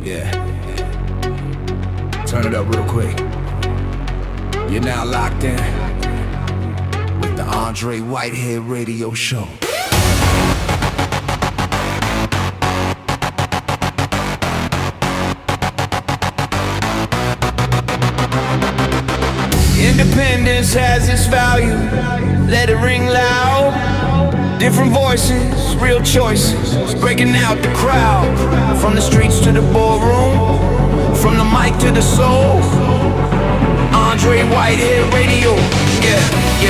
Yeah. Turn it up real quick. You're now locked in with the Andre Whitehead Radio Show. Independence has its value. Let it ring loud. Different voices, real choices, breaking out the crowd. From the streets to the ballroom, from the mic to the soul. Andre Whitehead Radio. Yeah,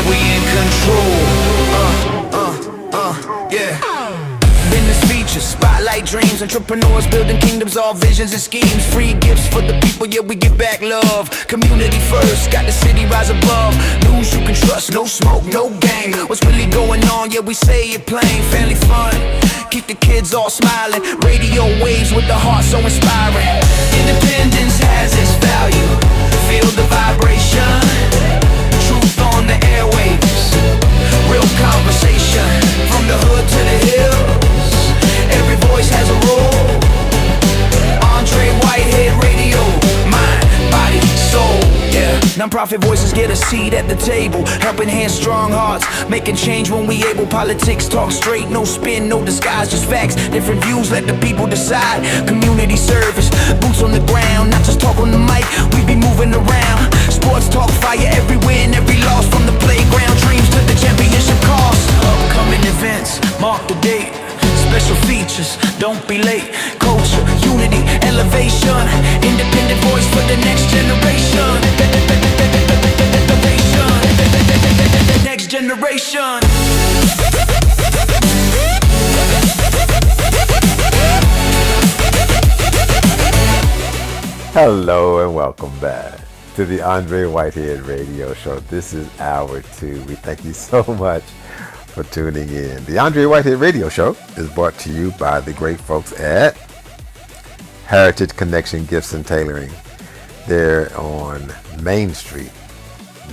we in control. Yeah. Business features, spotlight dreams, entrepreneurs building kingdoms, all visions and schemes. Free gifts for the people, yeah, we give back love. Community first, got the city rise above. News you can trust, no smoke, no gang. What's really going on, yeah, we say it plain. Family fun, keep the kids all smiling. Radio waves with the heart so inspiring. Independence has its value. Feel the vibration. Truth on the airwaves. Real conversation. From the hood to the hills. Every voice has a role. Andre Whitehead Radio. Mind, body, soul. Yeah. Non-profit voices get a seat at the table. Helping hands, strong hearts. Making change when we able. Politics talk straight. No spin, no disguise. Just facts. Different views, let the people decide. Community service. Boots on the ground. Not just talk on the mic. We be moving around. Sports talk, fire every win, every loss. From the playground dreams to the championship calls. Upcoming events. Mark the date. Special features, don't be late. Culture, unity, elevation. Independent voice for the next generation. Next generation. Hello and welcome back to the Andre Whitehead Radio Show. This is hour 2. We thank you so much for tuning in. The Andre Whitehead Radio Show is brought to you by the great folks at Heritage Connection Gifts and Tailoring. They're on Main Street,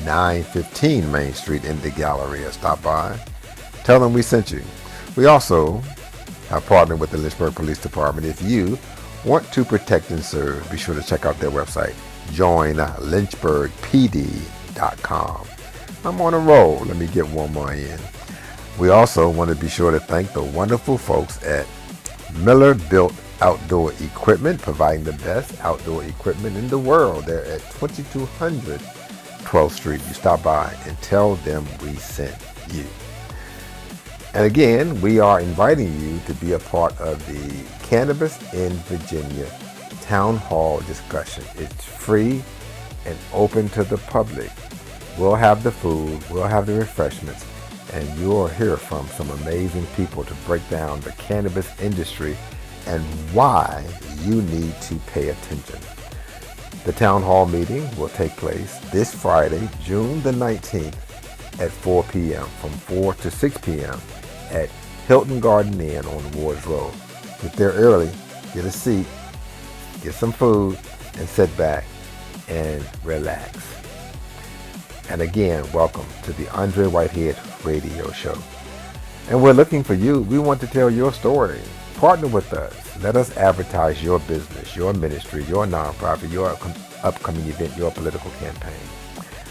915 Main Street in the Galleria. Stop by. Tell them we sent you. We also have partnered with the Lynchburg Police Department. If you want to protect and serve, be sure to check out their website, joinlynchburgpd.com. I'm on a roll. Let me get one more in. We also want to be sure to thank the wonderful folks at Miller Built Outdoor Equipment, providing the best outdoor equipment in the world. They're at 2200 12th Street. You stop by and tell them we sent you. And again, we are inviting you to be a part of the Cannabis in Virginia Town Hall discussion. It's free and open to the public. We'll have the food, we'll have the refreshments, and you'll hear from some amazing people to break down the cannabis industry and why you need to pay attention. The town hall meeting will take place this Friday, June the 19th at 4 p.m. from 4 to 6 p.m. at Hilton Garden Inn on Wards Road. Get there early, get a seat, get some food, and sit back and relax. And again, welcome to the Andre Whitehead Radio Show. And we're looking for you. We want to tell your story. Partner with us. Let us advertise your business, your ministry, your nonprofit, your upcoming event, your political campaign.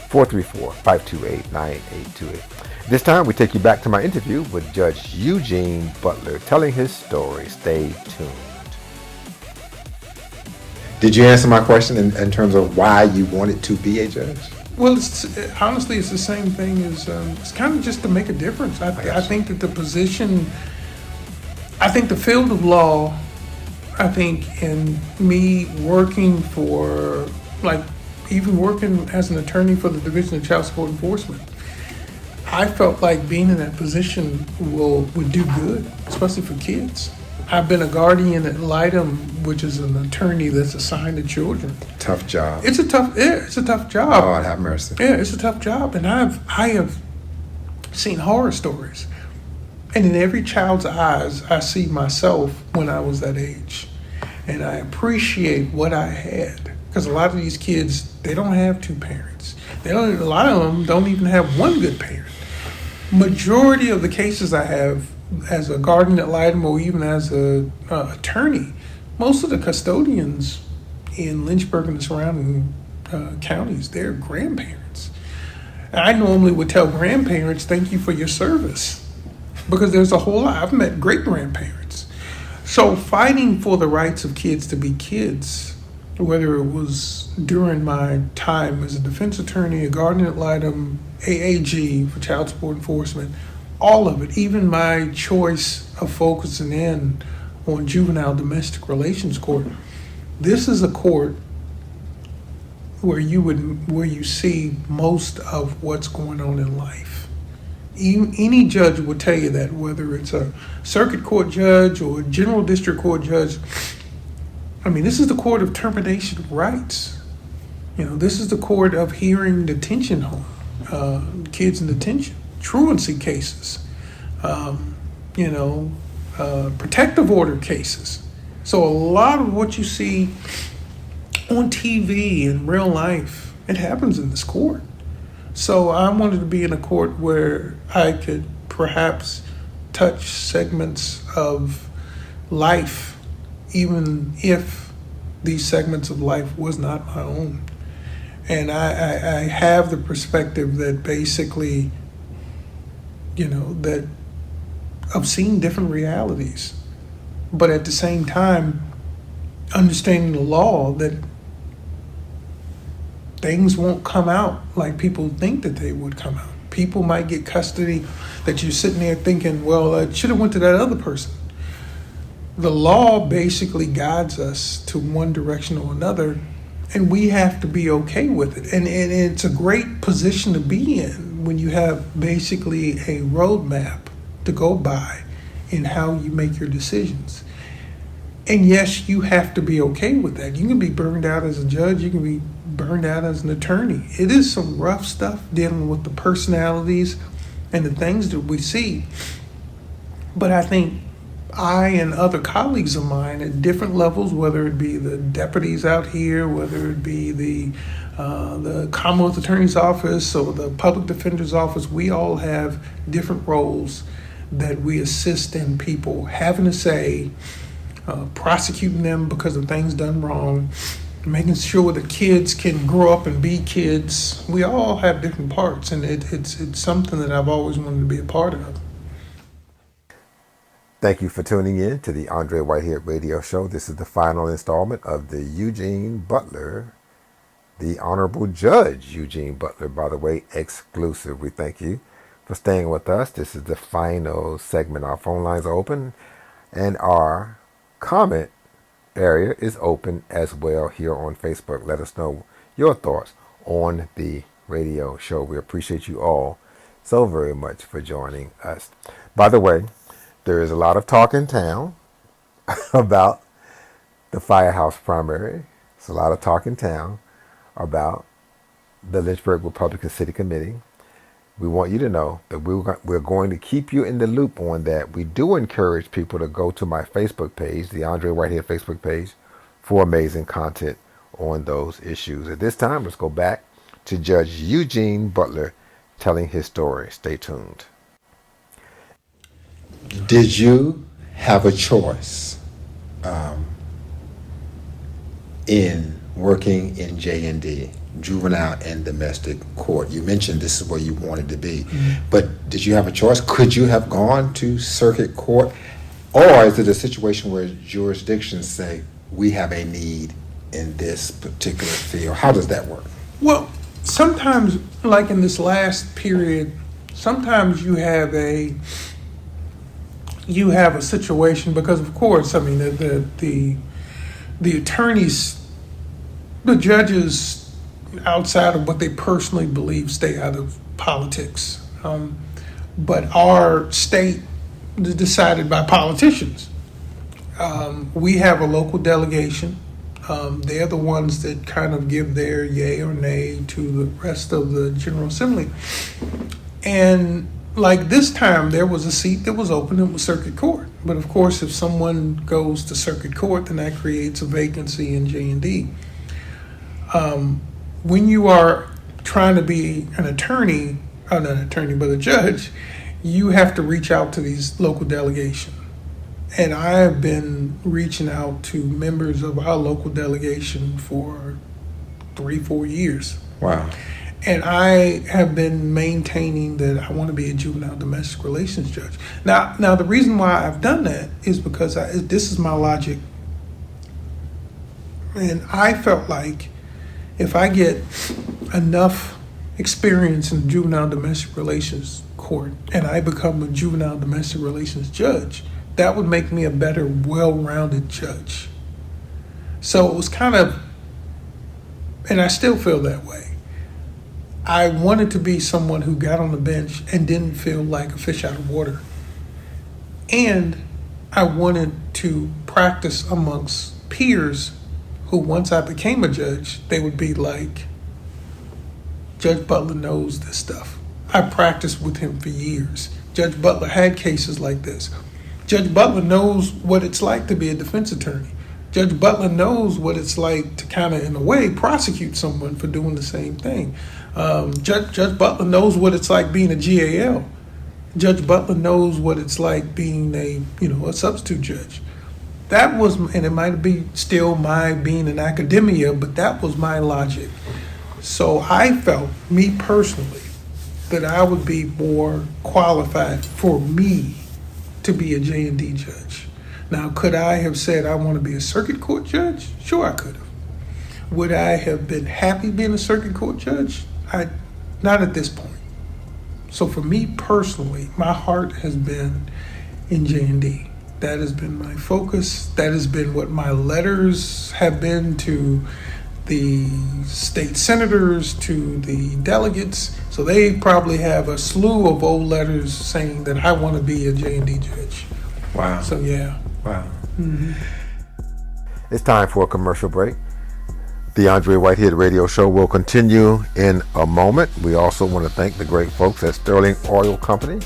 434-528-9828. This time we take you back to my interview with Judge Eugene Butler, telling his story. Stay tuned. Did you answer my question in terms of why you wanted to be a judge? Well, honestly, it's the same thing as, it's kind of just to make a difference. I think that the position, I think the field of law, I think in me working for, like, even working as an attorney for the Division of Child Support Enforcement, I felt like being in that position would do good, especially for kids. I've been a guardian at Litem, which is an attorney that's assigned to children. Tough job. It's a tough job. Lord have mercy. Yeah, it's a tough job, and I have seen horror stories. And in every child's eyes, I see myself when I was that age. And I appreciate what I had. Because a lot of these kids, they don't have two parents. A lot of them don't even have one good parent. Majority of the cases I have as a guardian ad litem or even as a attorney, most of the custodians in Lynchburg and the surrounding counties, they're grandparents. I normally would tell grandparents, thank you for your service, because there's a whole lot. I've met great grandparents. So fighting for the rights of kids to be kids, whether it was during my time as a defense attorney, a guardian ad litem, AAG for child support enforcement, all of it, even my choice of focusing in on juvenile domestic relations court. This is a court where you see most of what's going on in life. Any judge would tell you that, whether it's a circuit court judge or a general district court judge. I mean, this is the court of termination of rights. This is the court of hearing detention home, kids in detention, truancy cases, protective order cases. So a lot of what you see on TV in real life, it happens in this court. So I wanted to be in a court where I could perhaps touch segments of life, even if these segments of life was not my own. And I have the perspective that basically, that I've seen different realities, but at the same time, understanding the law, that things won't come out like people think that they would come out. People might get custody that you're sitting there thinking, well, it should have went to that other person. The law basically guides us to one direction or another, and we have to be okay with it. And it's a great position to be in when you have basically a roadmap to go by in how you make your decisions. And yes, you have to be okay with that. You can be burned out as a judge. You can be burned out as an attorney. It is some rough stuff dealing with the personalities and the things that we see. But I think I and other colleagues of mine at different levels, whether it be the deputies out here, whether it be the Commonwealth Attorney's Office or the Public Defender's Office, we all have different roles that we assist in people having a say, prosecuting them because of things done wrong, making sure that kids can grow up and be kids. We all have different parts, and it's something that I've always wanted to be a part of. Thank you for tuning in to the Andre Whitehead Radio Show. This is the final installment of the Eugene Butler, the Honorable Judge Eugene Butler, by the way, exclusive. We thank you for staying with us. This is the final segment. Our phone lines are open, and our comment area is open as well here on Facebook. Let us know your thoughts on the radio show. We appreciate you all so very much for joining us. By the way, there is a lot of talk in town about the Firehouse primary. It's a lot of talk in town about the Lynchburg Republican City Committee. We want you to know that we're going to keep you in the loop on that. We do encourage people to go to my Facebook page, the Andre Whitehead Facebook page, for amazing content on those issues. At this time, let's go back to Judge Eugene Butler telling his story. Stay tuned. Did you have a choice in working in J&D, juvenile and domestic court? You mentioned this is where you wanted to be, but did you have a choice? Could you have gone to circuit court, or is it a situation where jurisdictions say we have a need in this particular field? How does that work? Well, sometimes, like in this last period, sometimes you have a situation, because of course, I mean, the attorneys, the judges, outside of what they personally believe, stay out of politics. But our state is decided by politicians. We have a local delegation. They're the ones that kind of give their yay or nay to the rest of the General Assembly. And like this time, there was a seat that was open. It was circuit court. But of course, if someone goes to circuit court, then that creates a vacancy in J&D. When you are trying to be an attorney, not an attorney, but a judge, you have to reach out to these local delegations. And I have been reaching out to members of our local delegation for 3-4 years. Wow. And I have been maintaining that I want to be a juvenile domestic relations judge. Now the reason why I've done that is because this is my logic. And I felt like if I get enough experience in juvenile domestic relations court and I become a juvenile domestic relations judge, that would make me a better, well-rounded judge. So it was kind of, and I still feel that way. I wanted to be someone who got on the bench and didn't feel like a fish out of water. And I wanted to practice amongst peers who, once I became a judge, they would be like, Judge Butler knows this stuff. I practiced with him for years. Judge Butler had cases like this. Judge Butler knows what it's like to be a defense attorney. Judge Butler knows what it's like to kind of, in a way, prosecute someone for doing the same thing. Judge Butler knows what it's like being a GAL. Judge Butler knows what it's like being a substitute judge. That was, and it might be still my being in academia, but that was my logic. So I felt, me personally, that I would be more qualified for me to be a J&D judge. Now, could I have said I want to be a circuit court judge? Sure, I could have. Would I have been happy being a circuit court judge? Not at this point. So for me personally, my heart has been in J&D. That has been my focus. That has been what my letters have been to the state senators, to the delegates. So they probably have a slew of old letters saying that I want to be a J&D judge. Wow. So yeah. Wow. Mm-hmm. It's time for a commercial break. The Andre Whitehead Radio Show will continue in a moment. We also want to thank the great folks at Sterling Oil Company.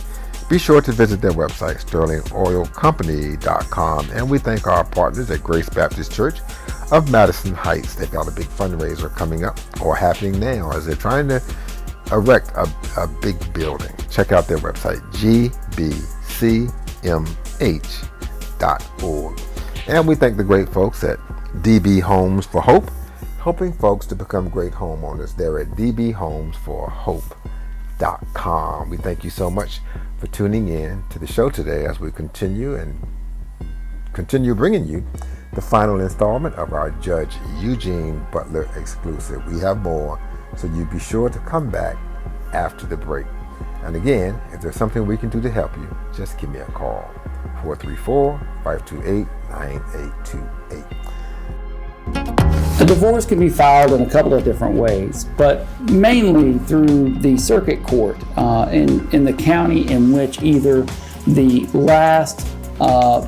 Be sure to visit their website, sterlingoilcompany.com. And we thank our partners at Grace Baptist Church of Madison Heights. They've got a big fundraiser coming up or happening now as they're trying to erect a big building. Check out their website, gbcmh.org. And we thank the great folks at DB Homes for Hope, helping folks to become great homeowners. They're at dbhomesforhope.com. We thank you so much for tuning in to the show today as we continue bringing you the final installment of our Judge Eugene Butler exclusive. We have more, so you be sure to come back after the break. And again, if there's something we can do to help you, just give me a call, 434-528-9828. A divorce can be filed in a couple of different ways, but mainly through the circuit court in the county in which either the last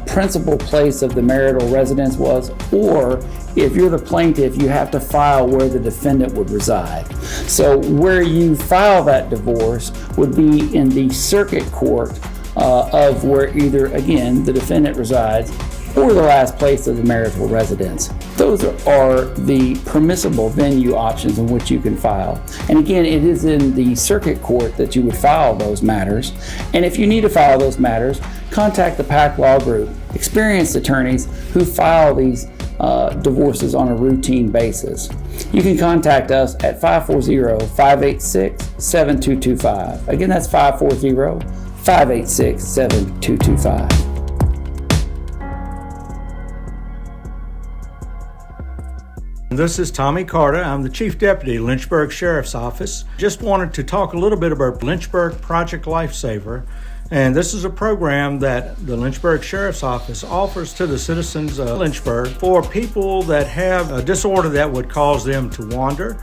principal place of the marital residence was, or if you're the plaintiff, you have to file where the defendant would reside. So where you file that divorce would be in the circuit court of where either, again, the defendant resides or the last place of the marital residence. Those are the permissible venue options in which you can file. And again, it is in the circuit court that you would file those matters. And if you need to file those matters, contact the PAC Law Group, experienced attorneys who file these divorces on a routine basis. You can contact us at 540-586-7225. Again, that's 540-586-7225. This is Tommy Carter. I'm the Chief Deputy, Lynchburg Sheriff's Office. Just wanted to talk a little bit about Lynchburg Project Lifesaver. And this is a program that the Lynchburg Sheriff's Office offers to the citizens of Lynchburg for people that have a disorder that would cause them to wander.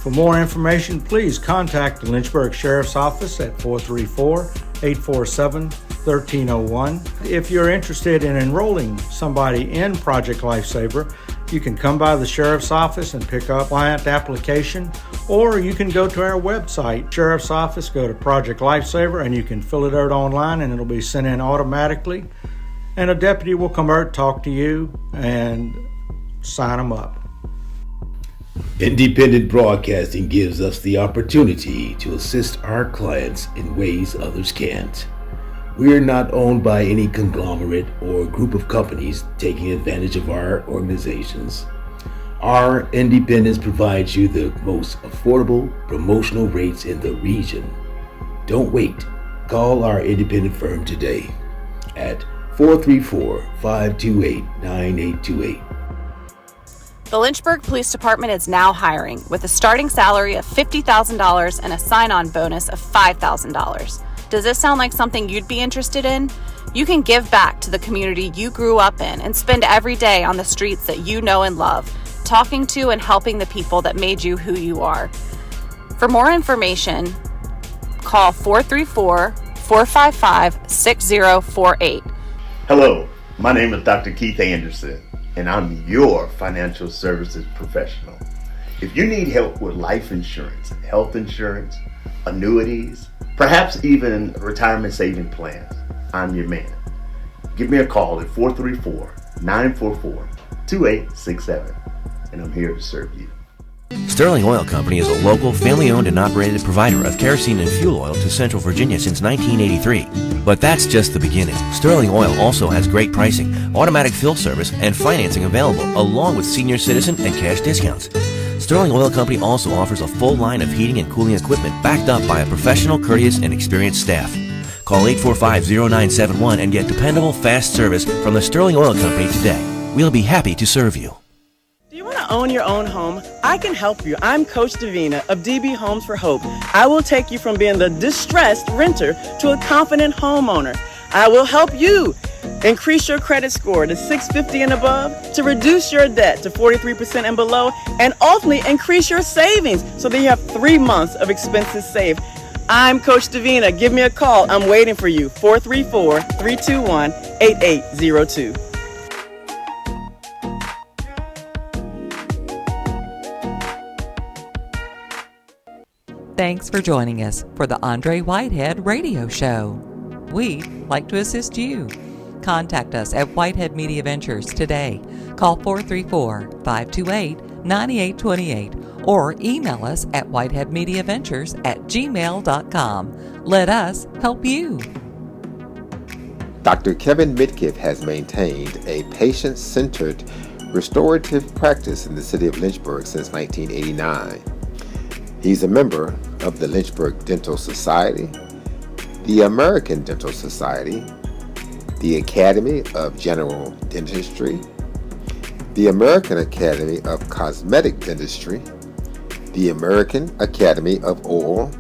For more information, please contact the Lynchburg Sheriff's Office at 434-847-1301. If you're interested in enrolling somebody in Project Lifesaver, you can come by the Sheriff's Office and pick up a client application, or you can go to our website, Sheriff's Office, go to Project Lifesaver, and you can fill it out online and it'll be sent in automatically. And a deputy will come out, talk to you, and sign them up. Independent broadcasting gives us the opportunity to assist our clients in ways others can't. We are not owned by any conglomerate or group of companies taking advantage of our organizations. Our independence provides you the most affordable promotional rates in the region. Don't wait. Call our independent firm today at 434-528-9828. The Lynchburg Police Department is now hiring with a starting salary of $50,000 and a sign-on bonus of $5,000. Does this sound like something you'd be interested in? You can give back to the community you grew up in and spend every day on the streets that you know and love, talking to and helping the people that made you who you are. For more information, call 434-455-6048. Hello, my name is Dr. Keith Anderson, and I'm your financial services professional. If you need help with life insurance, health insurance, annuities, perhaps even retirement saving plans, I'm your man. Give me a call at 434-944-2867, and I'm here to serve you. Sterling Oil Company is a local, family-owned and operated provider of kerosene and fuel oil to Central Virginia since 1983. But that's just the beginning. Sterling Oil also has great pricing, automatic fill service, and financing available, along with senior citizen and cash discounts. Sterling Oil Company also offers a full line of heating and cooling equipment backed up by a professional, courteous, and experienced staff. Call 845-0971 and get dependable, fast service from the Sterling Oil Company today. We'll be happy to serve you. Do you want to own your own home? I can help you. I'm Coach Davina of DB Homes for Hope. I will take you from being the distressed renter to a confident homeowner. I will help you increase your credit score to 650 and above, to reduce your debt to 43% and below, and ultimately increase your savings so that you have 3 months of expenses saved. I'm Coach Davina. Give me a call. I'm waiting for you. 434-321-8802. Thanks for joining us for the Andre Whitehead Radio Show. We'd like to assist you. Contact us at Whitehead Media Ventures today. Call 434-528-9828 or email us at whiteheadmediaventures@gmail.com. Let us help you. Dr. Kevin Midkiff has maintained a patient-centered restorative practice in the city of Lynchburg since 1989. He's a member of the Lynchburg Dental Society, the American Dental Society, the Academy of General Dentistry, the American Academy of Cosmetic Dentistry, the American Academy of Oral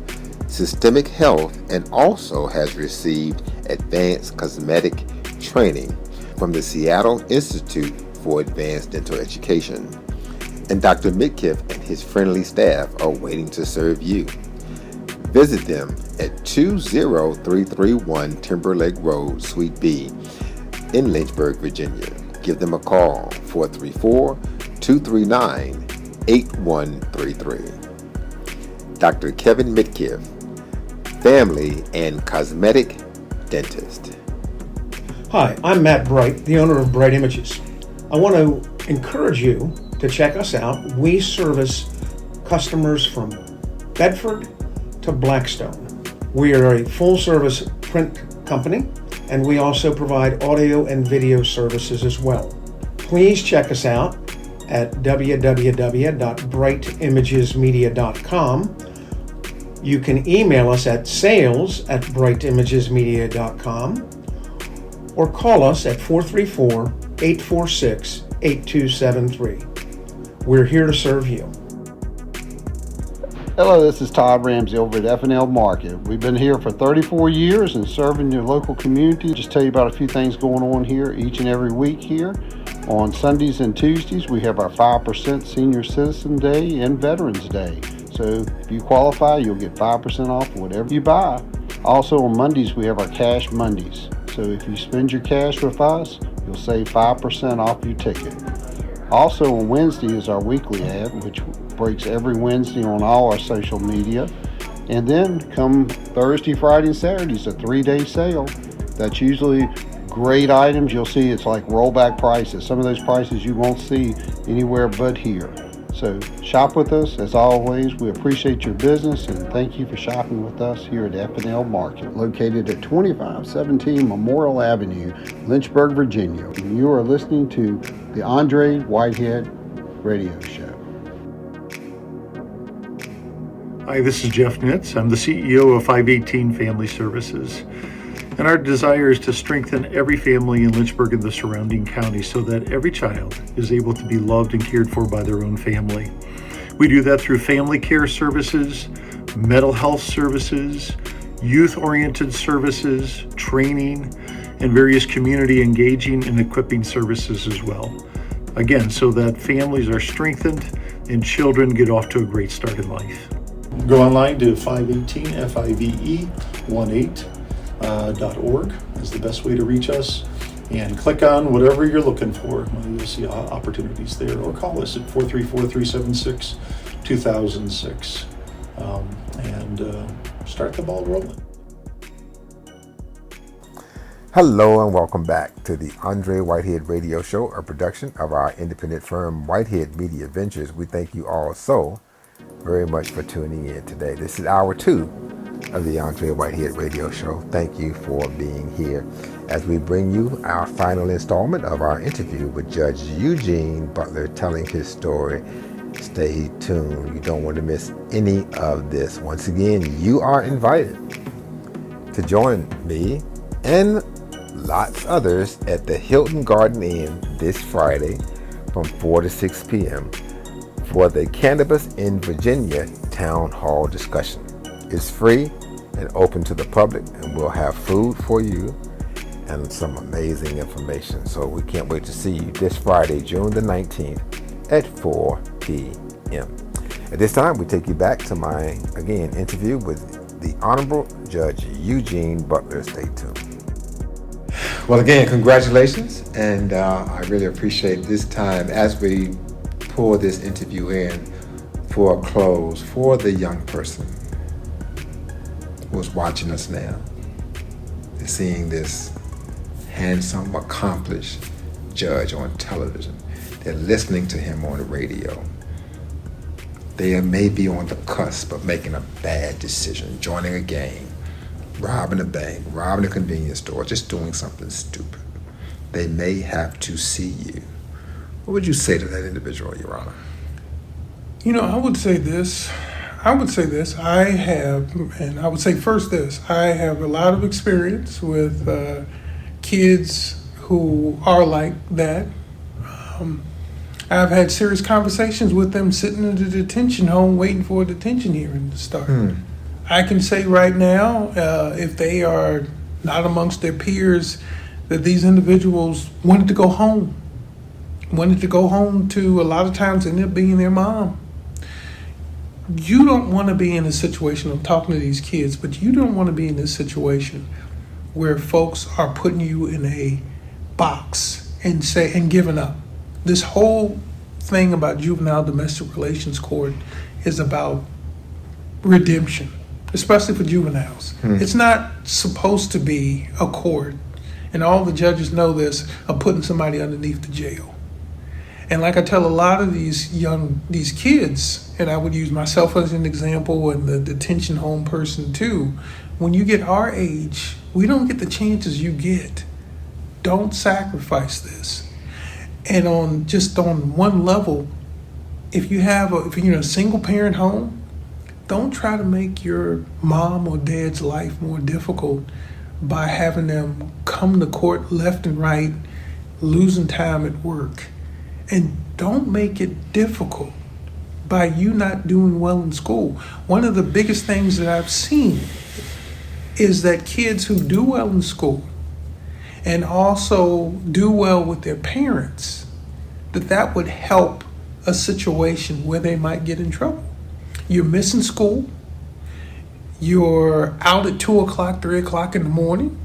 Systemic Health, and also has received advanced cosmetic training from the Seattle Institute for Advanced Dental Education. And Dr. Midkiff and his friendly staff are waiting to serve you. Visit them at 20331 Timberlake Road, Suite B in Lynchburg, Virginia. Give them a call, 434-239-8133. Dr. Kevin Midkiff, family and cosmetic dentist. Hi, I'm Matt Bright, the owner of Bright Images. I want to encourage you to check us out. We service customers from Bedford to Blackstone. We are a full-service print company, and we also provide audio and video services as well. Please check us out at www.brightimagesmedia.com. You can email us at sales@brightimagesmedia.com or call us at 434-846-8273. We're here to serve you. Hello, this is Todd Ramsey over at F&L Market. We've been here for 34 years and serving your local community. Just tell you about a few things going on here each and every week here. On Sundays and Tuesdays, we have our 5% Senior Citizen Day and Veterans Day. So if you qualify, you'll get 5% off whatever you buy. Also on Mondays, we have our Cash Mondays. So if you spend your cash with us, you'll save 5% off your ticket. Also on Wednesday is our weekly ad, which breaks every Wednesday on all our social media. And then come Thursday, Friday, and Saturday is a 3-day sale. That's usually great items. You'll see it's like rollback prices. Some of those prices you won't see anywhere but here. So shop with us. As always, we appreciate your business and thank you for shopping with us here at F&L Market, located at 2517 Memorial Avenue, Lynchburg, Virginia. And you are listening to the Andre Whitehead Radio Show. Hi, this is Jeff Nitz. I'm the CEO of 518 Family Services. And our desire is to strengthen every family in Lynchburg and the surrounding counties so that every child is able to be loved and cared for by their own family. We do that through family care services, mental health services, youth-oriented services, training, and various community engaging and equipping services as well. Again, so that families are strengthened and children get off to a great start in life. Go online to 518FIVE18.org is the best way to reach us, and click on whatever you're looking for. You'll see opportunities there, or call us at 434-376-2006 and start the ball rolling. Hello and welcome back to the Andre Whitehead Radio Show, a production of our independent firm Whitehead Media Ventures. We thank you all so very much for tuning in today. This is hour 2 of the Andre Whitehead Radio Show. Thank you for being here as we bring you our final installment of our interview with Judge Eugene Butler telling his story. Stay tuned. You don't want to miss any of this. Once again, you are invited to join me and lots others at the Hilton Garden Inn this Friday from 4 to 6 p.m. for the Cannabis in Virginia Town Hall discussion. It's free and open to the public, and we'll have food for you and some amazing information. So we can't wait to see you this Friday, June the 19th at 4 p.m. At this time, we take you back to my, again, interview with the Honorable Judge Eugene Butler. Stay tuned. Well, again, congratulations, and I really appreciate this time as we pull this interview in for a close for the young person who's watching us now. They're seeing this handsome, accomplished judge on television. They're listening to him on the radio. They may be on the cusp of making a bad decision, joining a gang, robbing a bank, robbing a convenience store, just doing something stupid. They may have to see you. What would you say to that individual, Your Honor? You know, I would say this. I would say first this. I have a lot of experience with kids who are like that. I've had serious conversations with them sitting in the detention home waiting for a detention hearing to start. I can say right now, if they are not amongst their peers, that these individuals wanted to go home. To, a lot of times, end up being their mom. You don't want to be in a situation, I'm talking to these kids, but you don't want to be in this situation where folks are putting you in a box and giving up. This whole thing about juvenile domestic relations court is about redemption, especially for juveniles. It's not supposed to be a court, and all the judges know this, of putting somebody underneath the jail. And like I tell a lot of these kids, and I would use myself as an example and the detention home person too, when you get our age, we don't get the chances you get. Don't sacrifice this. And on one level, if you're in a single parent home, don't try to make your mom or dad's life more difficult by having them come to court left and right, losing time at work. And don't make it difficult by you not doing well in school. One of the biggest things that I've seen is that kids who do well in school and also do well with their parents, that would help a situation where they might get in trouble. You're missing school. You're out at 2 o'clock, 3 o'clock in the morning.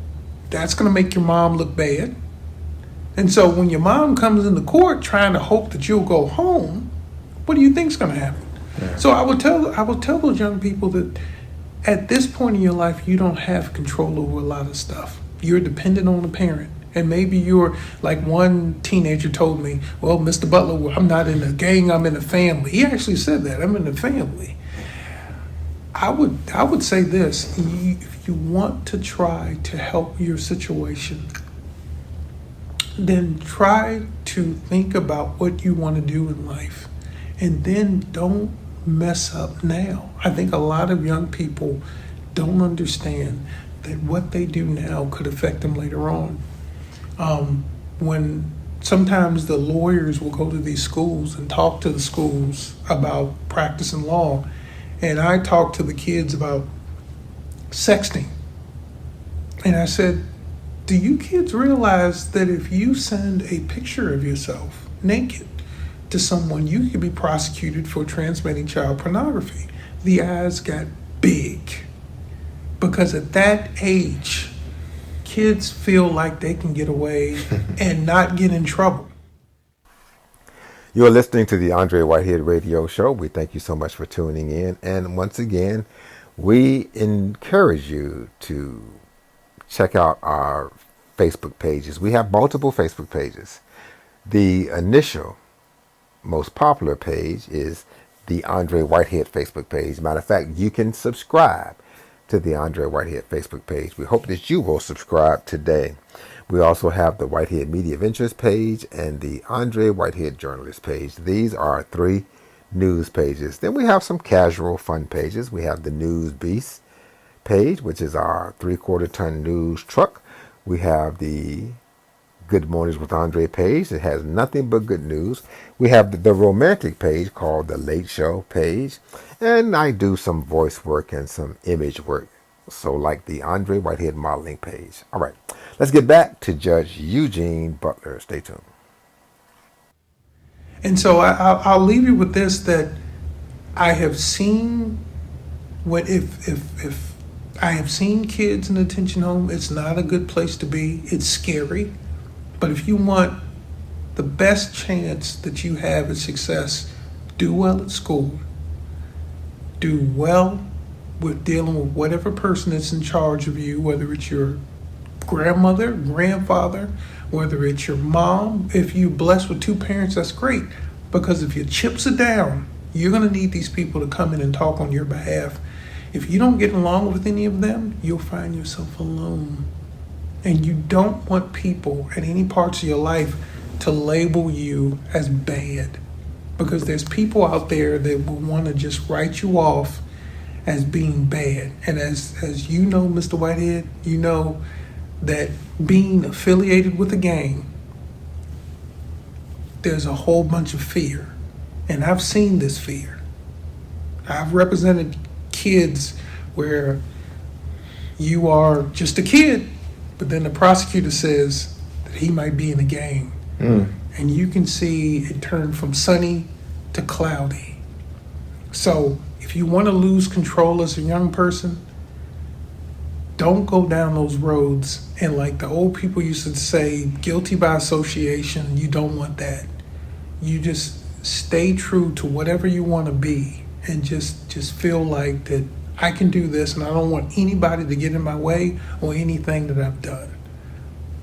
That's going to make your mom look bad. And so when your mom comes into court trying to hope that you'll go home, what do you think's going to happen? Yeah. So I would tell those young people that at this point in your life, you don't have control over a lot of stuff. You're dependent on a parent. And maybe you're like one teenager told me, well, Mr. Butler, I'm not in a gang, I'm in a family. He actually said that, I'm in a family. I would say this, if you want to try to help your situation, then try to think about what you want to do in life. And then don't mess up now. I think a lot of young people don't understand that what they do now could affect them later on. When sometimes the lawyers will go to these schools and talk to the schools about practicing law, and I talk to the kids about sexting. And I said, do you kids realize that if you send a picture of yourself naked to someone, you could be prosecuted for transmitting child pornography? The eyes got big because at that age, kids feel like they can get away and not get in trouble. You're listening to the Andre Whitehead Radio Show. We thank you so much for tuning in. And once again, we encourage you to check out our Facebook pages. We have multiple Facebook pages. The initial, most popular page is the Andre Whitehead Facebook page. Matter of fact, you can subscribe to the Andre Whitehead Facebook page. We hope that you will subscribe today. We also have the Whitehead Media Ventures page and the Andre Whitehead Journalist page. These are 3 news pages. Then we have some casual fun pages. We have the News Beast page, which is our 3/4-ton news truck. We have the Good Mornings with Andre page. It has nothing but good news. We have the romantic page called the Late Show page. And I do some voice work and some image work. So like the Andre Whitehead modeling page. All right, let's get back to Judge Eugene Butler. Stay tuned. And so I'll leave you with this, that I have seen if I have seen kids in a detention home, it's not a good place to be. It's scary. But if you want the best chance that you have at success, do well at school. Do well with dealing with whatever person that's in charge of you, whether it's your grandmother, grandfather, whether it's your mom. If you're blessed with 2 parents, that's great. Because if your chips are down, you're going to need these people to come in and talk on your behalf. If you don't get along with any of them, you'll find yourself alone. And you don't want people at any parts of your life to label you as bad. Because there's people out there that will want to just write you off as being bad. And as you know, Mr. Whitehead, you know that being affiliated with a gang, there's a whole bunch of fear. And I've seen this fear. I've represented kids where you are just a kid, but then the prosecutor says that he might be in a gang. And you can see it turn from sunny to cloudy. So if you want to lose control as a young person, don't go down those roads. And like the old people used to say, guilty by association, you don't want that. You just stay true to whatever you want to be and just feel like that I can do this and I don't want anybody to get in my way or anything that I've done.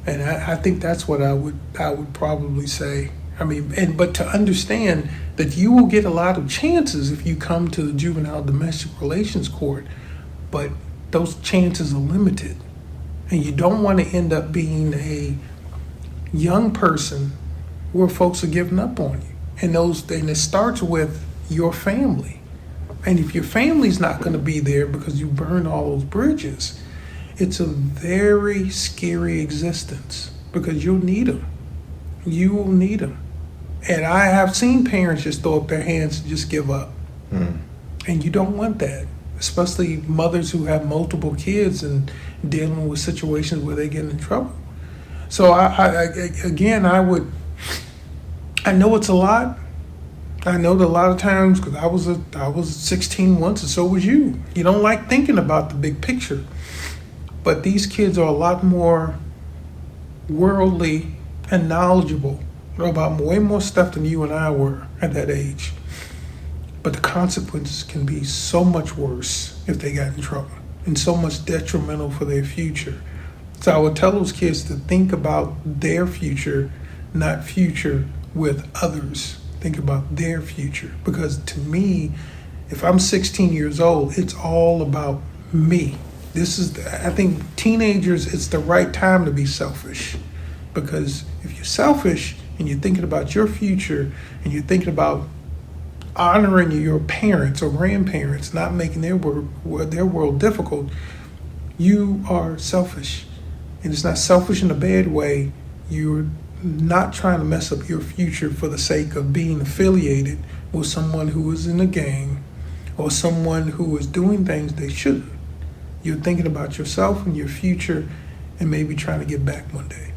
And I think that's what I would probably say. I mean, but to understand that you will get a lot of chances if you come to the Juvenile Domestic Relations Court, but those chances are limited. And you don't want to end up being a young person where folks are giving up on you. And it starts with your family. And if your family's not going to be there because you burned all those bridges, it's a very scary existence because you'll need them. You will need them. And I have seen parents just throw up their hands and just give up. And you don't want that, especially mothers who have multiple kids and dealing with situations where they get in trouble. So I know it's a lot. I know that a lot of times, because I was 16 once and so was you. You don't like thinking about the big picture. But these kids are a lot more worldly and knowledgeable about way more stuff than you and I were at that age. But the consequences can be so much worse if they got in trouble and so much detrimental for their future. So I would tell those kids to think about their future, not future with others. Think about their future. Because to me, if I'm 16 years old, it's all about me. I think teenagers, it's the right time to be selfish. Because if you're selfish and you're thinking about your future and you're thinking about honoring your parents or grandparents, not making their world difficult, you are selfish. And it's not selfish in a bad way. You're not trying to mess up your future for the sake of being affiliated with someone who is in a gang or someone who is doing things they shouldn't. You're thinking about yourself and your future and maybe trying to get back one day.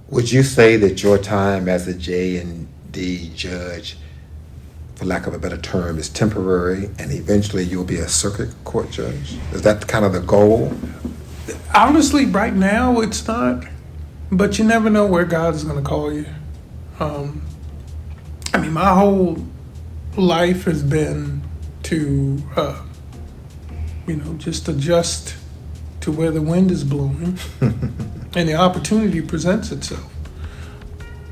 Would you say that your time as a J&D judge, for lack of a better term, is temporary and eventually you'll be a circuit court judge? Is that kind of the goal? Honestly, right now it's not, but you never know where God is going to call you. My whole life has been to, just adjust to where the wind is blowing and the opportunity presents itself.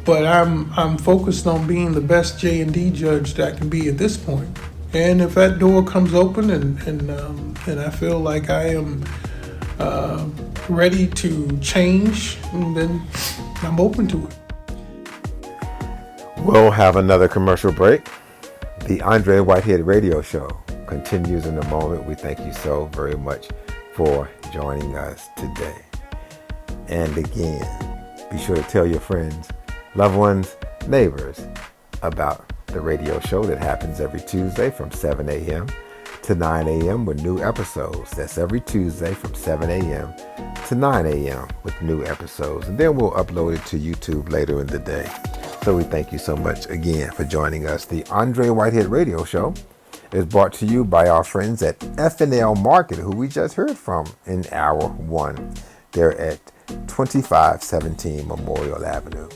But I'm focused on being the best J&D judge that I can be at this point. And if that door comes open and I feel like I am ready to change, then I'm open to it. We'll have another commercial break. The Andre Whitehead Radio Show continues in a moment. We thank you so very much for joining us today. And again, be sure to tell your friends, loved ones, neighbors about the radio show that happens every Tuesday from 7 a.m. to 9 a.m. with new episodes. That's every Tuesday from 7 a.m. to 9 a.m. with new episodes. And then we'll upload it to YouTube later in the day. So we thank you so much again for joining us. The Andre Whitehead Radio Show is brought to you by our friends at F&L Market, who we just heard from in hour one. They're at 2517 Memorial Avenue.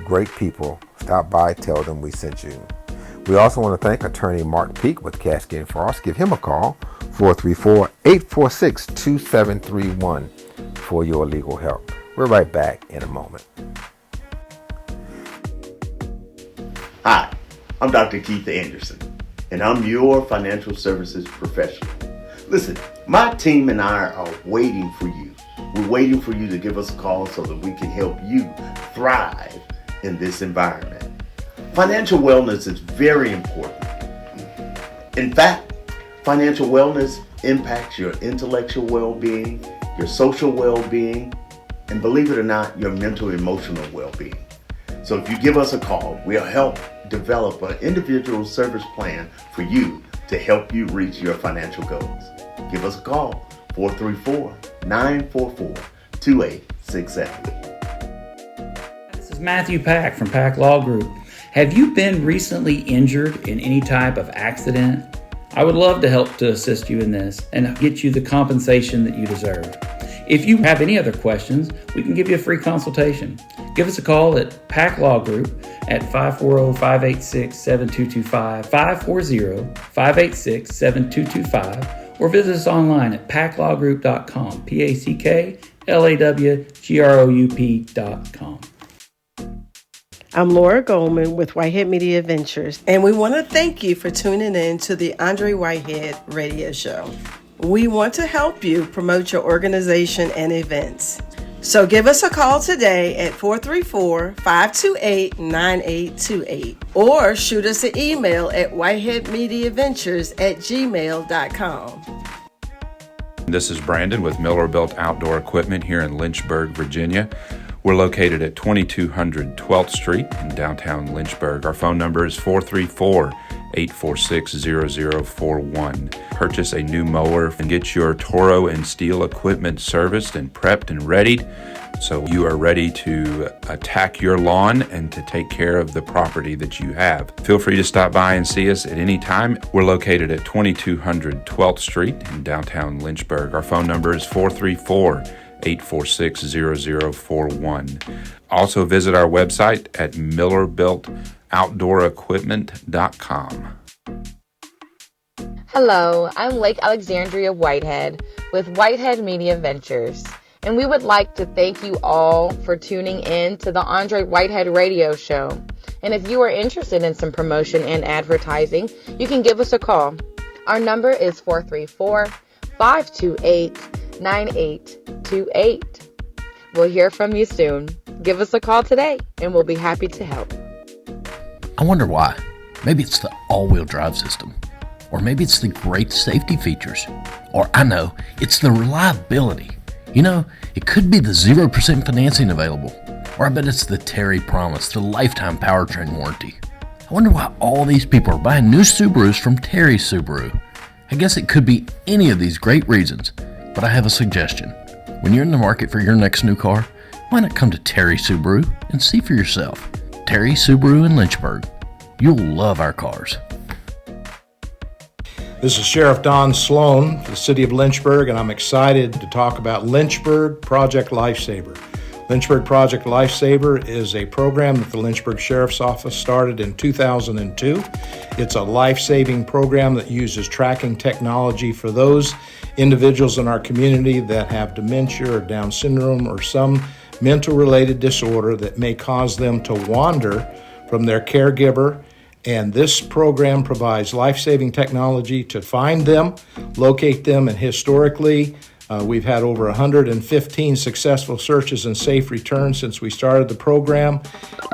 Great people. Stop by, tell them we sent you. We also want to thank attorney Mark Peak with Caskey & Frost. Give him a call, 434-846-2731 for your legal help. We're right back in a moment. Hi, I'm Dr. Keith Anderson, and I'm your financial services professional. Listen, my team and I are waiting for you. We're waiting for you to give us a call so that we can help you thrive in this environment. Financial wellness is very important. In fact, financial wellness impacts your intellectual well-being, your social well-being, and believe it or not, your mental emotional well-being. So if you give us a call, we'll help develop an individual service plan for you to help you reach your financial goals. Give us a call, 434-944-2867. This is Matthew Pack from Pack Law Group. Have you been recently injured in any type of accident? I would love to help to assist you in this and get you the compensation that you deserve. If you have any other questions, we can give you a free consultation. Give us a call at Pack Law Group at 540-586-7225, 540-586-7225, or visit us online at packlawgroup.com, packlawgroup.com. I'm Laura Goldman with Whitehead Media Ventures, and we want to thank you for tuning in to the Andre Whitehead Radio Show. We want to help you promote your organization and events. So give us a call today at 434-528-9828 or shoot us an email at whiteheadmediaventures@gmail.com. This is Brandon with Miller Built Outdoor Equipment here in Lynchburg, Virginia. We're located at 2200 12th Street in downtown Lynchburg. Our phone number is 434-846-0041. Purchase a new mower and get your Toro and Steel equipment serviced and prepped and readied so you are ready to attack your lawn and to take care of the property that you have. Feel free to stop by and see us at any time. We're located at 2200 12th Street in downtown Lynchburg. Our phone number is 434-846-0041. Also visit our website at millerbuiltoutdoorequipment.com. Hello, I'm Lake Alexandria Whitehead, with Whitehead Media Ventures. And we would like to thank you all for tuning in to the Andre Whitehead Radio Show. And if you are interested in some promotion and advertising, you can give us a call. Our number is 434-528-9828. We'll hear from you soon. Give us a call today, and we'll be happy to help. I wonder why. Maybe it's the all-wheel drive system. Or maybe it's the great safety features. Or I know, it's the reliability. You know, it could be the 0% financing available. Or I bet it's the Terry Promise, the lifetime powertrain warranty. I wonder why all these people are buying new Subarus from Terry Subaru. I guess it could be any of these great reasons, but I have a suggestion. When you're in the market for your next new car, why not come to Terry Subaru and see for yourself? Terry Subaru in Lynchburg. You'll love our cars. This is Sheriff Don Sloan, the City of Lynchburg, and I'm excited to talk about Lynchburg Project Lifesaver. Lynchburg Project Lifesaver is a program that the Lynchburg Sheriff's Office started in 2002. It's a life-saving program that uses tracking technology for those individuals in our community that have dementia or Down syndrome or some mental-related disorder that may cause them to wander from their caregiver. And this program provides life-saving technology to find them, locate them, and historically, we've had over 115 successful searches and safe returns since we started the program.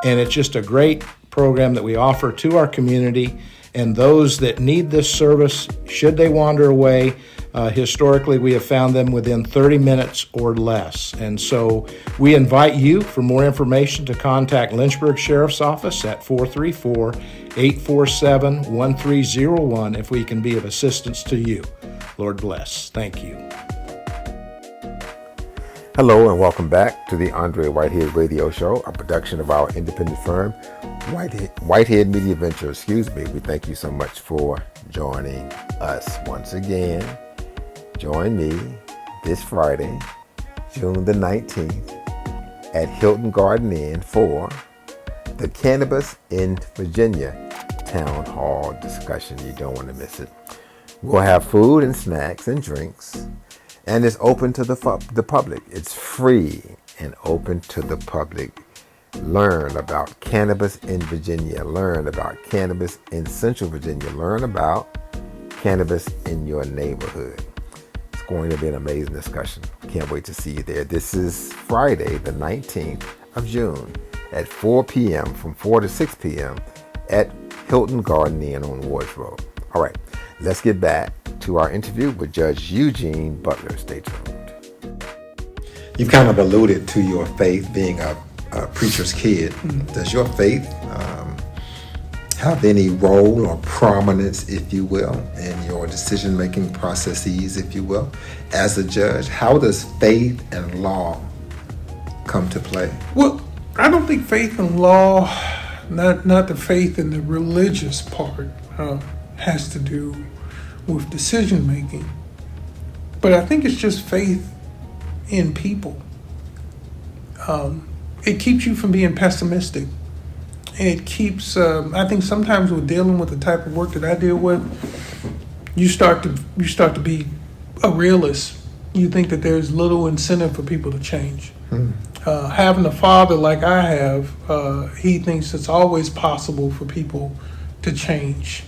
And it's just a great program that we offer to our community. And those that need this service, should they wander away, historically we have found them within 30 minutes or less. And so we invite you, for more information, to contact Lynchburg Sheriff's Office at 434-847-1301 if we can be of assistance to you. Lord bless. Thank you. Hello and welcome back to the Andre Whitehead Radio Show, a production of our independent firm, Whitehead Media Ventures. We thank you so much for joining us once again. Join me this Friday, June the 19th, at Hilton Garden Inn for the Cannabis in Virginia Town Hall discussion. You don't want to miss it. We'll have food and snacks and drinks. And it's open to the public. It's free and open to the public. Learn about cannabis in Virginia. Learn about cannabis in Central Virginia. Learn about cannabis in your neighborhood. It's going to be an amazing discussion. Can't wait to see you there. This is Friday, the 19th of June at 4 p.m. from 4 to 6 p.m. at Hilton Garden Inn on Wards Road. All right, let's get back to our interview with Judge Eugene Butler. Stay tuned. You've kind of alluded to your faith being a preacher's kid. Does your faith have any role or prominence, if you will, in your decision-making processes, if you will, as a judge? How does faith and law come to play? Well, I don't think faith and law, not the faith and the religious part, has to do with decision making, but I think it's just faith in people. It keeps you from being pessimistic. It keeps, I think sometimes with dealing with the type of work that I deal with, you start to be a realist. You think that there's little incentive for people to change. Having a father like I have, he thinks it's always possible for people to change.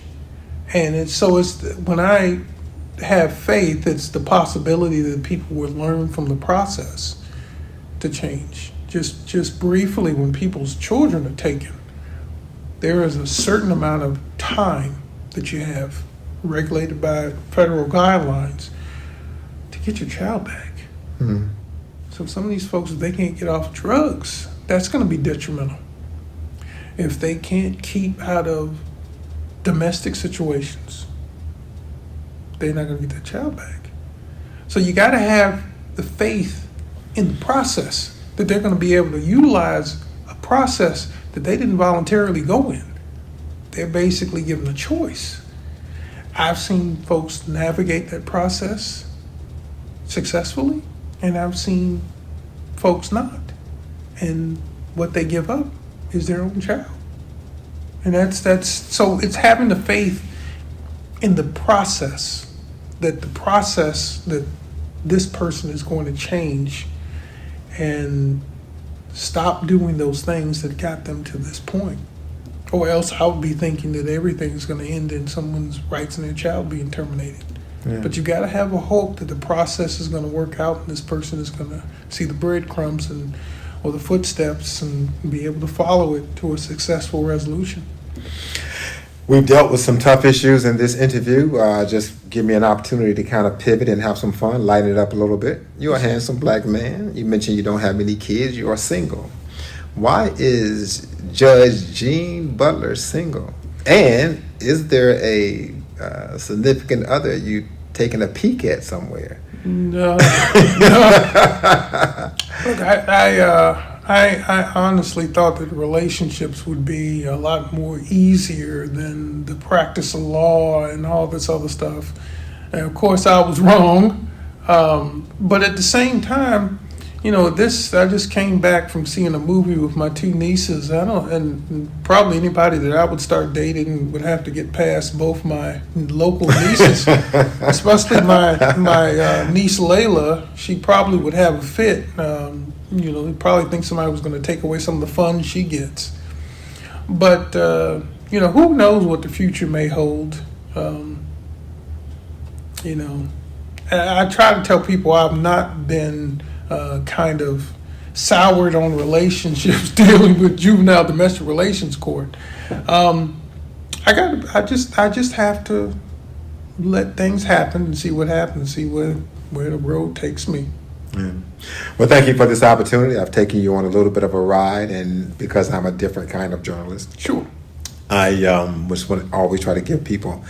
And it's when I have faith, it's the possibility that people will learn from the process to change. Just briefly, when people's children are taken, there is a certain amount of time that you have, regulated by federal guidelines, to get your child back. So some of these folks, if they can't get off drugs, that's going to be detrimental. If they can't keep out of domestic situations, they're not going to get their child back. So you got to have the faith in the process that they're going to be able to utilize a process that they didn't voluntarily go in. They're basically given a choice. I've seen folks navigate that process successfully, and I've seen folks not. And what they give up is their own child. And that's so it's having the faith in the process, that this person is going to change and stop doing those things that got them to this point. Or else I would be thinking that everything's going to end in someone's rights and their child being terminated. Yeah. But you got to have a hope that the process is going to work out and this person is going to see the breadcrumbs or the footsteps and be able to follow it to a successful resolution. We've dealt with some tough issues in this interview. Just give me an opportunity to kind of pivot and have some fun, lighten it up a little bit. You're a handsome black man. You mentioned you don't have any kids. You are single. Why is Judge Gene Butler single? And is there a significant other you taking a peek at somewhere? No. Look, I honestly thought that relationships would be a lot more easier than the practice of law and all this other stuff. And of course, I was wrong. But at the same time, you know, I just came back from seeing a movie with my two nieces. And probably anybody that I would start dating would have to get past both my local nieces, especially my niece Layla. She probably would have a fit. You know, he'd probably think somebody was going to take away some of the fun she gets. But, you know, who knows what the future may hold. You know, I try to tell people I've not been kind of soured on relationships dealing with juvenile domestic relations court. I just have to let things happen and see what happens, see where the road takes me. Yeah. Well, thank you for this opportunity. I've taken you on a little bit of a ride, and because I'm a different kind of journalist, sure, I just want to always try to give people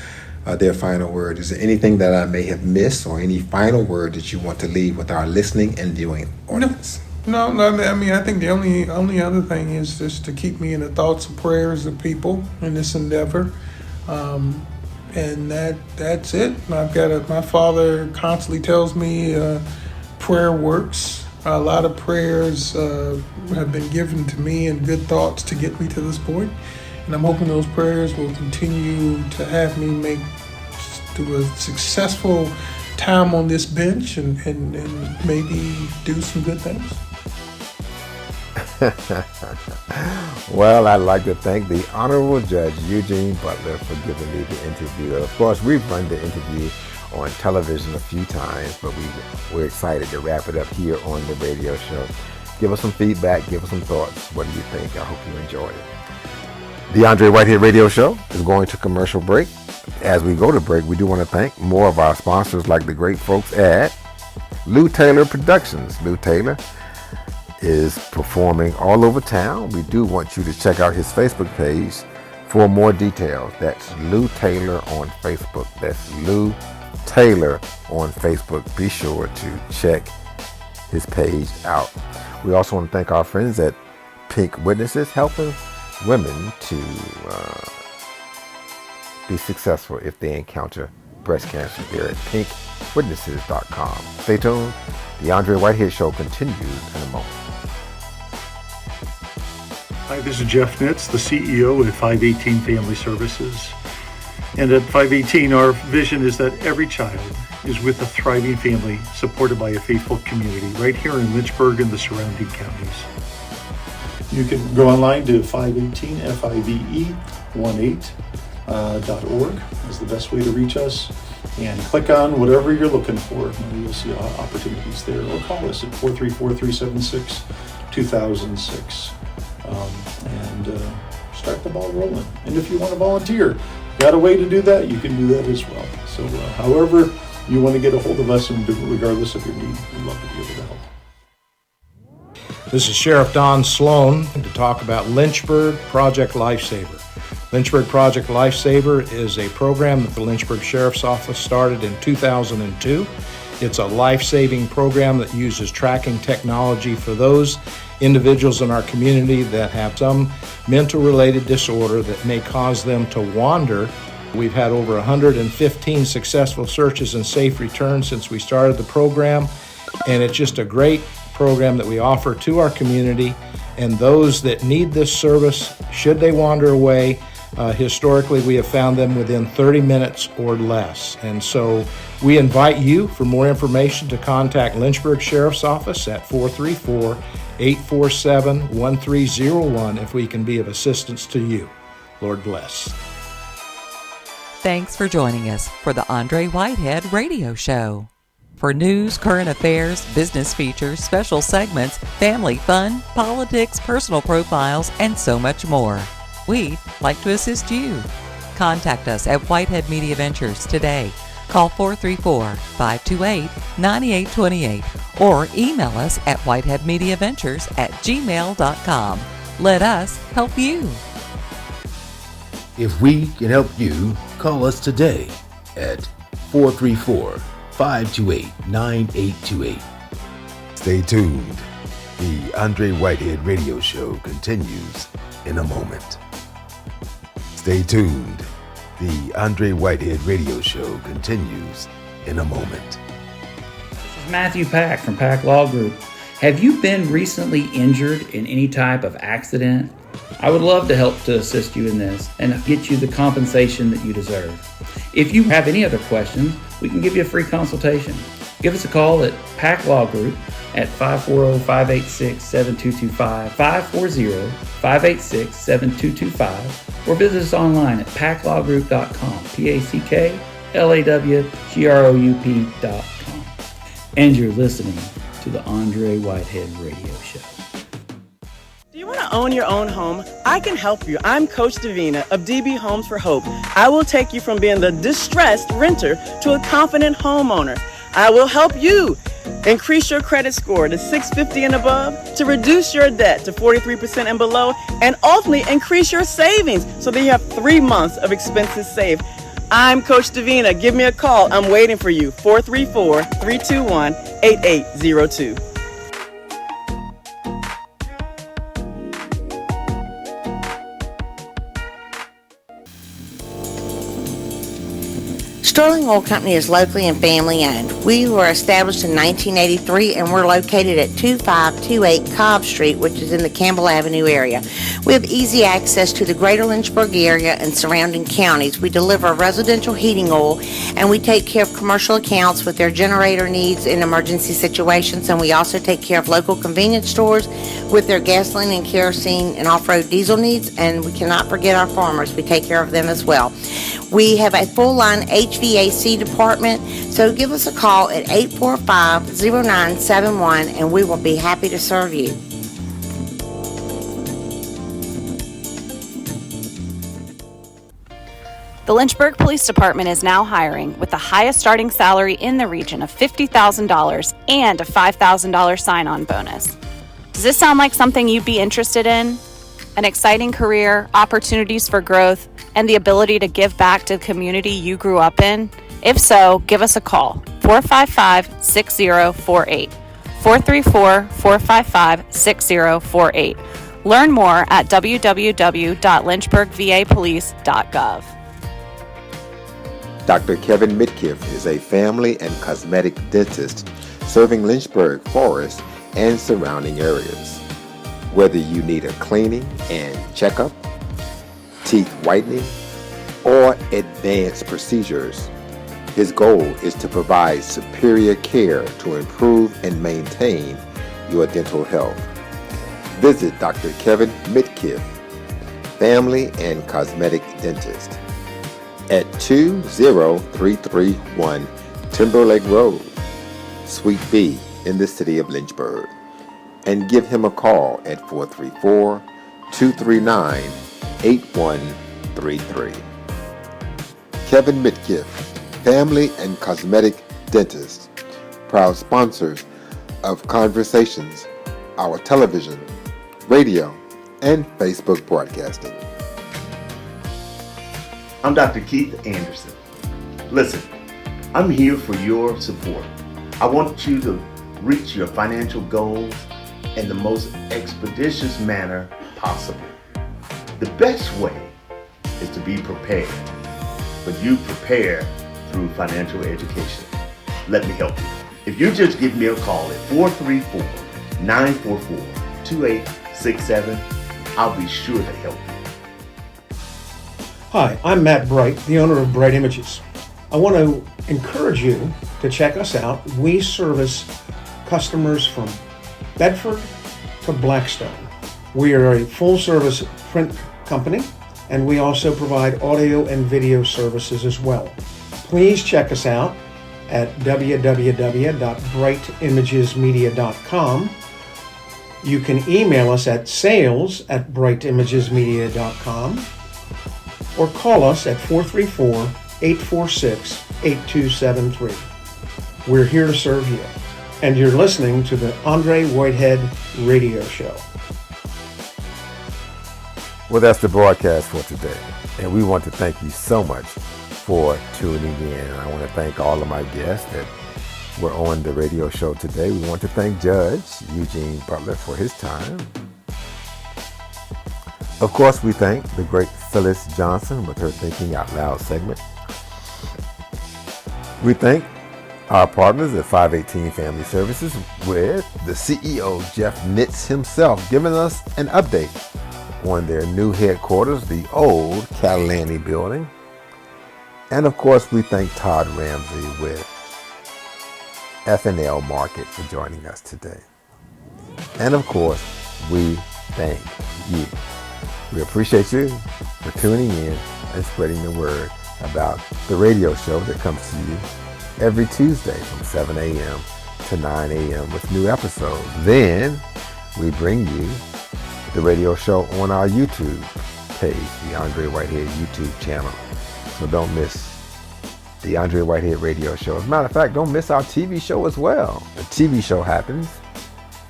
their final word. Is there anything that I may have missed, or any final word that you want to leave with our listening and viewing audience? No. I mean, I think the only other thing is just to keep me in the thoughts and prayers of people in this endeavor. And that's it. My father constantly tells me prayer works. A lot of prayers have been given to me and good thoughts to get me to this point. And I'm hoping those prayers will continue to have me make to a successful time on this bench and maybe do some good things. Well, I'd like to thank the Honorable Judge Eugene Butler for giving me the interview. Of course, we've run the interview on television a few times, but we're excited to wrap it up here on the radio show. Give us some feedback, give us some thoughts. What do you think? I hope you enjoyed it. The Andre Whitehead Radio Show is going to commercial break. As we go to break, we do want to thank more of our sponsors like the great folks at Lou Taylor Productions. Lou Taylor is performing all over town. We do want you to check out his Facebook page for more details. That's Lou Taylor on Facebook. That's Lou Taylor on Facebook. Be sure to check his page out. We also want to thank our friends at Pink Witnesses, helping women to be successful if they encounter breast cancer. Here at pinkwitnesses.com. Stay tuned. The Andre Whitehead Show continues in a moment. Hi, this is Jeff Nitz, the CEO at 518 Family Services. And at 518, our vision is that every child is with a thriving family supported by a faithful community right here in Lynchburg and the surrounding counties. You can go online to 518FIVE18.org is the best way to reach us, and click on whatever you're looking for, and you'll see opportunities there, or call us at 434-376-2006 and start the ball rolling. And if you want to volunteer, got a way to do that, you can do that as well. So however you want to get a hold of us, and regardless of your need, we'd love to be able to help. This is Sheriff Don Sloan to talk about Lynchburg Project Lifesaver. Lynchburg Project Lifesaver is a program that the Lynchburg Sheriff's Office started in 2002. It's a life-saving program that uses tracking technology for those individuals in our community that have some mental-related disorder that may cause them to wander. We've had over 115 successful searches and safe returns since we started the program, and it's just a great program that we offer to our community. And those that need this service, should they wander away, Historically, we have found them within 30 minutes or less. And so we invite you, for more information, to contact Lynchburg Sheriff's Office at 434-847-1301 if we can be of assistance to you. Lord bless. Thanks for joining us for the Andre Whitehead Radio Show. For news, current affairs, business features, special segments, family fun, politics, personal profiles, and so much more, we'd like to assist you. Contact us at Whitehead Media Ventures today. Call 434-528-9828 or email us at whiteheadmediaventures@gmail.com. Let us help you. If we can help you, call us today at 434-528-9828. Stay tuned. The Andre Whitehead Radio Show continues in a moment. Stay tuned. The Andre Whitehead Radio Show continues in a moment. This is Matthew Pack from Pack Law Group. Have you been recently injured in any type of accident? I would love to help to assist you in this and get you the compensation that you deserve. If you have any other questions, we can give you a free consultation. Give us a call at Pack Law Group at 540-586-7225, 540-586-7225, or visit us online at packlawgroup.com, packlawgroup.com. And you're listening to the Andre Whitehead Radio Show. Do you want to own your own home? I can help you. I'm Coach Davina of DB Homes for Hope. I will take you from being the distressed renter to a confident homeowner. I will help you increase your credit score to 650 and above, to reduce your debt to 43% and below, and ultimately increase your savings so that you have 3 months of expenses saved. I'm Coach Davina. Give me a call. I'm waiting for you. 434-321-8802. Sterling Oil Company is locally and family owned. We were established in 1983 and we're located at 2528 Cobb Street, which is in the Campbell Avenue area. We have easy access to the greater Lynchburg area and surrounding counties. We deliver residential heating oil and we take care of commercial accounts with their generator needs in emergency situations, and we also take care of local convenience stores with their gasoline and kerosene and off-road diesel needs, and we cannot forget our farmers. We take care of them as well. We have a full-line HVAC department, so give us a call at 845-0971 and we will be happy to serve you. The Lynchburg Police Department is now hiring with the highest starting salary in the region of $50,000 and a $5,000 sign-on bonus. Does this sound like something you'd be interested in? An exciting career, opportunities for growth, and the ability to give back to the community you grew up in? If so, give us a call, 455-6048, 434-455-6048. Learn more at www.lynchburgvapolice.gov. Dr. Kevin Mitkiff is a family and cosmetic dentist serving Lynchburg, Forest, and surrounding areas. Whether you need a cleaning and checkup, teeth whitening, or advanced procedures, his goal is to provide superior care to improve and maintain your dental health. Visit Dr. Kevin Mitkiff, Family and Cosmetic Dentist, at 20331 Timberlake Road, Suite B, in the city of Lynchburg, and give him a call at 434-239-8133. Kevin Mitkiff, Family and Cosmetic Dentist, proud sponsors of Conversations, our television, radio, and Facebook broadcasting. I'm Dr. Keith Anderson. Listen, I'm here for your support. I want you to reach your financial goals in the most expeditious manner possible. The best way is to be prepared, but you prepare through financial education. Let me help you. If you just give me a call at 434-944-2867, I'll be sure to help you. Hi, I'm Matt Bright, the owner of Bright Images. I want to encourage you to check us out. We service customers from Bedford to Blackstone. We are a full-service print company, and we also provide audio and video services as well. Please check us out at www.brightimagesmedia.com. You can email us at sales@brightimagesmedia.com or call us at 434-846-8273. We're here to serve you. And you're listening to the Andre Whitehead Radio Show. Well, that's the broadcast for today. And we want to thank you so much for tuning in. And I want to thank all of my guests that were on the radio show today. We want to thank Judge Eugene Butler for his time. Of course, we thank the great Phyllis Johnson with her Thinking Out Loud segment. We thank our partners at 518 Family Services with the CEO, Jeff Nitz himself, giving us an update on their new headquarters, the old Catalani building. And of course, we thank Todd Ramsey with FNL Market for joining us today. And of course, we thank you. We appreciate you for tuning in and spreading the word about the radio show that comes to you every Tuesday from 7 a.m. to 9 a.m. with new episodes. Then we bring you the radio show on our YouTube page, the Andre Whitehead YouTube channel. So don't miss the Andre Whitehead Radio Show. As a matter of fact, don't miss our TV show as well. The TV show happens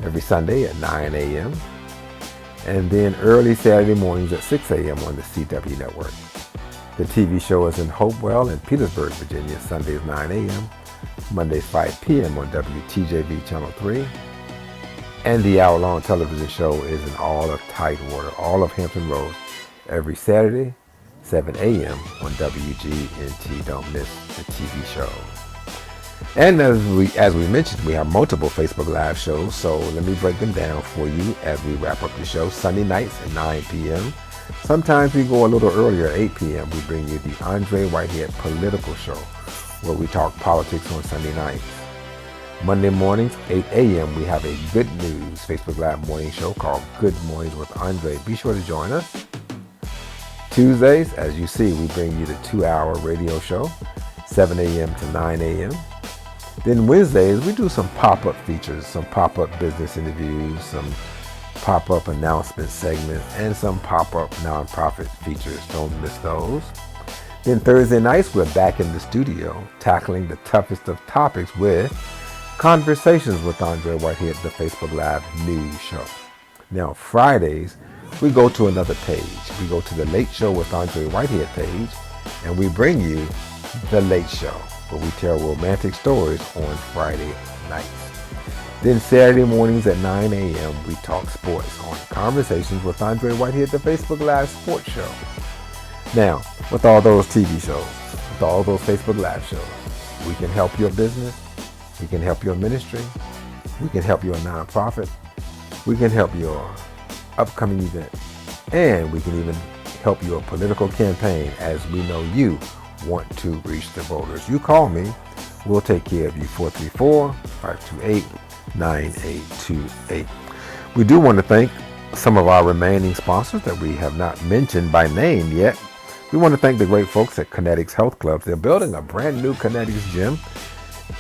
every Sunday at 9 a.m. and then early Saturday mornings at 6 a.m. on the CW network. The TV show is in Hopewell and Petersburg, Virginia, Sundays 9 a.m., Mondays 5 p.m. on WTJV Channel 3. And the hour-long television show is in all of Tidewater, all of Hampton Roads, every Saturday, 7 a.m. on WGNT. Don't miss the TV show. And as we mentioned, we have multiple Facebook Live shows, so let me break them down for you as we wrap up the show. Sunday nights at 9 p.m. Sometimes we go a little earlier at 8 p.m. We bring you the Andre Whitehead Political Show, where we talk politics on Sunday nights. Monday mornings, 8 a.m., we have a Good News Facebook Live morning show called Good Mornings with Andre. Be sure to join us. Tuesdays, as you see, we bring you the 2-hour radio show, 7 a.m. to 9 a.m. Then Wednesdays, we do some pop-up features, some pop-up business interviews, some pop-up announcement segments, and some pop-up nonprofit features. Don't miss those. Then Thursday nights, we're back in the studio tackling the toughest of topics with Conversations with Andre Whitehead, the Facebook Live news show. Now, Fridays, we go to another page. We go to the Late Show with Andre Whitehead page, and we bring you The Late Show, where we tell romantic stories on Friday nights. Then Saturday mornings at 9 a.m., we talk sports on Conversations with Andre Whitehead, the Facebook Live sports show. Now, with all those TV shows, with all those Facebook Live shows, we can help your business, we can help your ministry, we can help your nonprofit, we can help your upcoming event, and we can even help your political campaign, as we know you want to reach the voters. You call me, we'll take care of you. 434-528-9828. We do want to thank some of our remaining sponsors that we have not mentioned by name yet. We want to thank the great folks at Kinetics Health Club. They're building a brand new Kinetics gym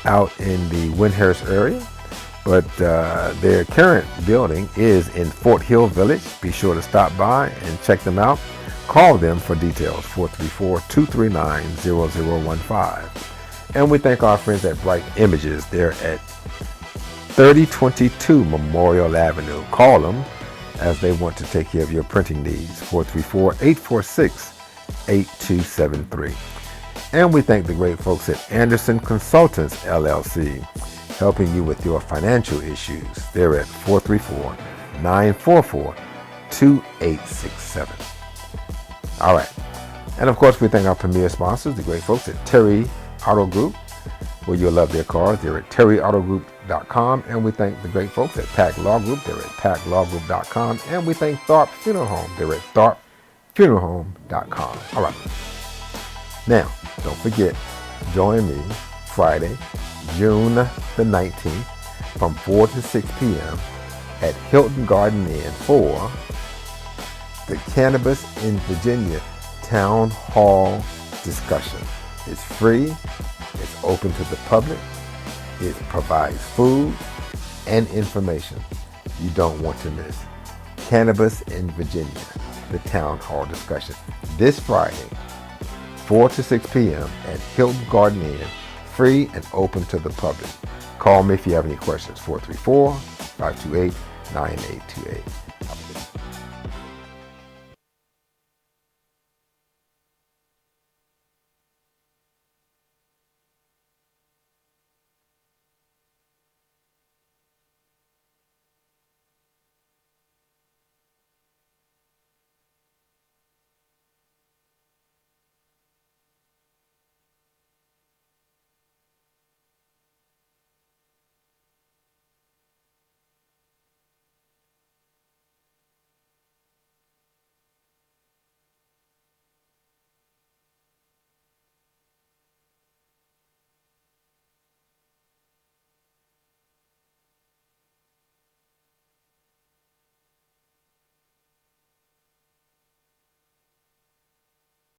out in the Windhurst area, but their current building is in Fort Hill Village. Be sure to stop by and check them out. Call them for details, 434-239-0015. And we thank our friends at Bright Images. They're at 3022 Memorial Avenue. Call them as they want to take care of your printing needs, 434-846-8273. And we thank the great folks at Anderson Consultants, LLC, helping you with your financial issues. They're at 434-944-2867. All right. And of course, we thank our premier sponsors, the great folks at Terry Auto Group, where you'll love their cars. They're at terryautogroup.com. And we thank the great folks at Pack Law Group. They're at packlawgroup.com. And we thank Tharp Funeral Home. They're at funeralhome.com. All right. Now, don't forget, join me Friday, June the 19th from 4 to 6 p.m. at Hilton Garden Inn for the Cannabis in Virginia Town Hall discussion. It's free, it's open to the public, it provides food and information you don't want to miss. Cannabis in Virginia, the Town Hall discussion. This Friday, 4 to 6 p.m. at Hilton Garden Inn, free and open to the public. Call me if you have any questions, 434-528-9828.